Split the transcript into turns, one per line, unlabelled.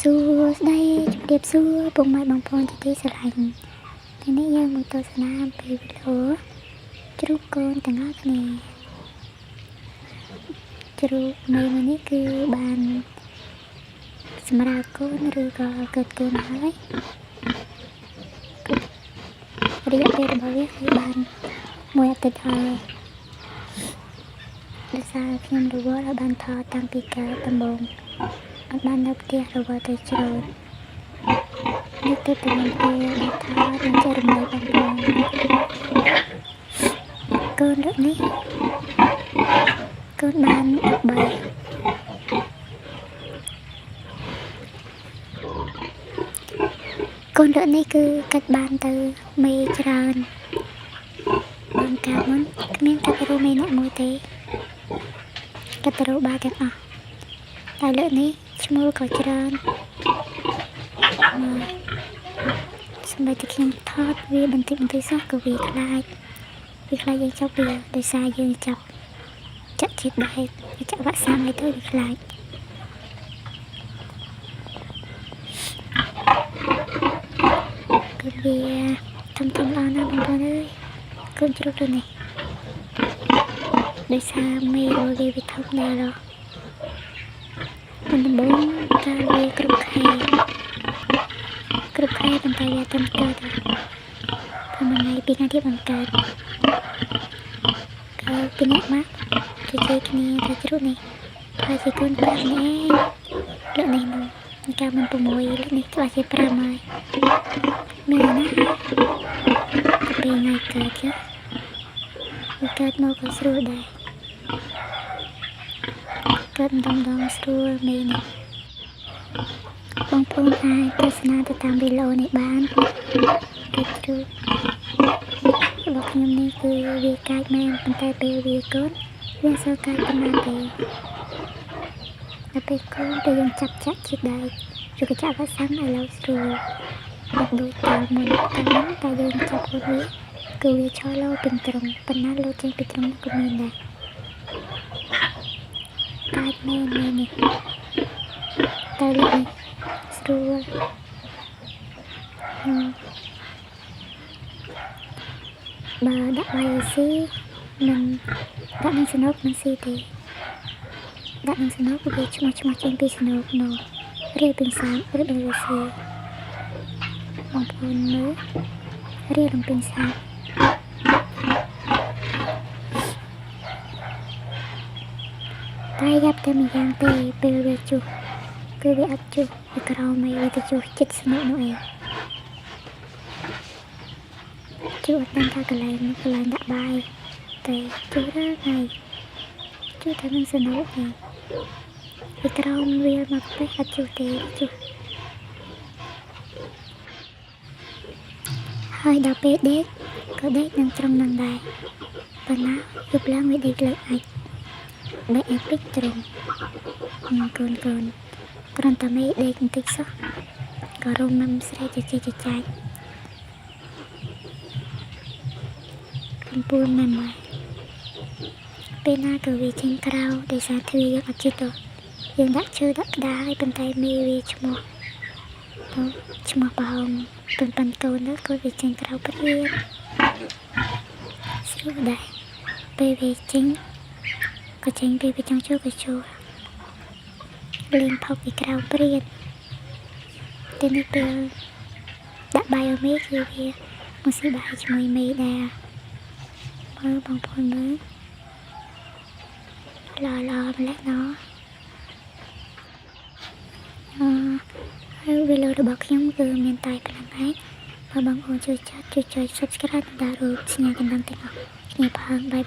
សួស្តីជំរាបសួរពុកម៉ែបងប្អូនជាទីស្រឡាញ់ថ្ងៃនេះយើងមកទស្សនាអំពីវីដេអូជ្រូកកូនទាំងអស់គ្នាជ្រូកនៅនេះគឺបានសម្រាប់កូនឬក៏កើតកូនហើយរយៈពេលរបស់វាគឺបានមួយអាទិត្យហើយដោយសារខ្ញុំរវល់ឲ្យបានថតតាំងពីកើតដំបូងអត់បាននៅផ្ទះរវល់ទៅច្រើននេះទៅតែមានពេលដែលថតនឹងចែករំលែកបងប្អូនកូនរកនេះកូនបាន13កូនរកនេះគឺកាច់បានទៅមេច្រើនបានកាត់មុនគ្មានកាត់រੂមេអ្នកមួយទេកាត់ទៅរੂបាទាំងអស់តែលើកនេះឈ្មោះក៏ច្រើនសម្រាប់តែខ្ញុំថតវាបន្តិចសោះក៏វាខ្លាចយើងចាប់វាដោយសារយើងចាប់ចាក់ជាតិដែរចាក់វ៉ាក់សាំងឲ្យទៅវាខ្លាចគឺវាធំល្អណាស់បងប្អូនអើយកូនជ្រូកនេះដោយសារមេរបស់វាធំដែរដំបូងកាលវាគ្រប់ខែប៉ុន្តែវាតាមកើតប្រហែលថ្ងៃពីថ្ងៃទៀតបានកើតពីអ្នកមកជជែកគ្នាថាជ្រូកនេះហើយជាកូន5នេះលើកនេះនោះកាលមិន6លើកនេះខ្លះជា5ហើយមានណាទៅពេលថ្ងៃកើតចាវាកើតមកក៏ស្រួលដែរកើតម្ដងស្រួលមេនេះបងប្អូនអាចទស្សនាទៅតាមវីដេអូនេះបានគឺជ្រូករបស់ខ្ញុំនេះគឺវាកាចមែនប៉ុន្តែពេលវាកូនវាសើកាចប៉ុណ្ណាទេតែពេលកូនទៅយើងចាប់ចាក់ជាតិដែរឬក៏ចាក់វ៉ាក់សាំងឲ្យឡូវស្រួលដូចកាលមុនតែយើងចាប់ខ្លួនវាគឺវាឆោឡូពេញត្រង់ប៉ុន្តែលោចេញពីត្រង់ក៏មានដែរកាចមែននេះតែលើនេះស្រួលបើដាក់បាយស៊ីនឹងដាក់នឹងស្នូកនឹងស៊ីទេដាក់នឹងស្នូកវាឈ្មោះចេញពីស្នូកនោះរៀបពីសាមឬដល់វាស៊ីបងប្អូនមើលរៀបនឹងពីសាមតែយ៉ាប់តែម្យ៉ាងទេពេលវាជុះគឺវាអត់ជុះវាក្រោមវាទៅជុះចិត្តស្នូកនោះឯងជុះអត់ដឹងថាកន្លែងដាក់បាយតែជុះដល់ហើយជុះតែនឹងស្នូកឯងវាក្រោមវាមកពេះអត់ជុះទេជុះហើយដល់ពេលដេកក៏ដេកនឹងត្រង់នឹងដែរប៉ុន្តែយប់ឡើងវាដេកលើអាចបែកអាចពេកត្រង់កូនគ្រាន់តែមេដេកបន្តិចសោះក៏រំមុំស្រីចាច់កំពូលម៉ែម៉ែពេលណាក៏វាចេញក្រៅដោយសារទ្វារយើងអត់ជិតទៅយើងដាក់ឈើដាក់ក្តារឲ្យប៉ុន្តែមេវាឈ្មោះបោងប៉ុន្តែកូននោះក៏វាចេញក្រៅព្រាតស្រួលដែរពេលវាចេញក៏ចេញពីវាចង់ចូលក៏ចូលលេងផុកពីក្រៅព្រាតតែនេះពេលដាក់បាយឲ្យមេគឺវាមកស៊ីបាយជាមួយមេដែរមើលបងប្អូនមើលល្អម្ល៉េះណោះហើយវីដេអូរបស់ខ្ញុំគឺមានតែប៉ុណ្ណឹងហើយបើបងប្អូនជួយចុច Subscribe ដល់រូបសញ្ញាកណ្ដឹងទាំងអស់គ្នាផងបាយ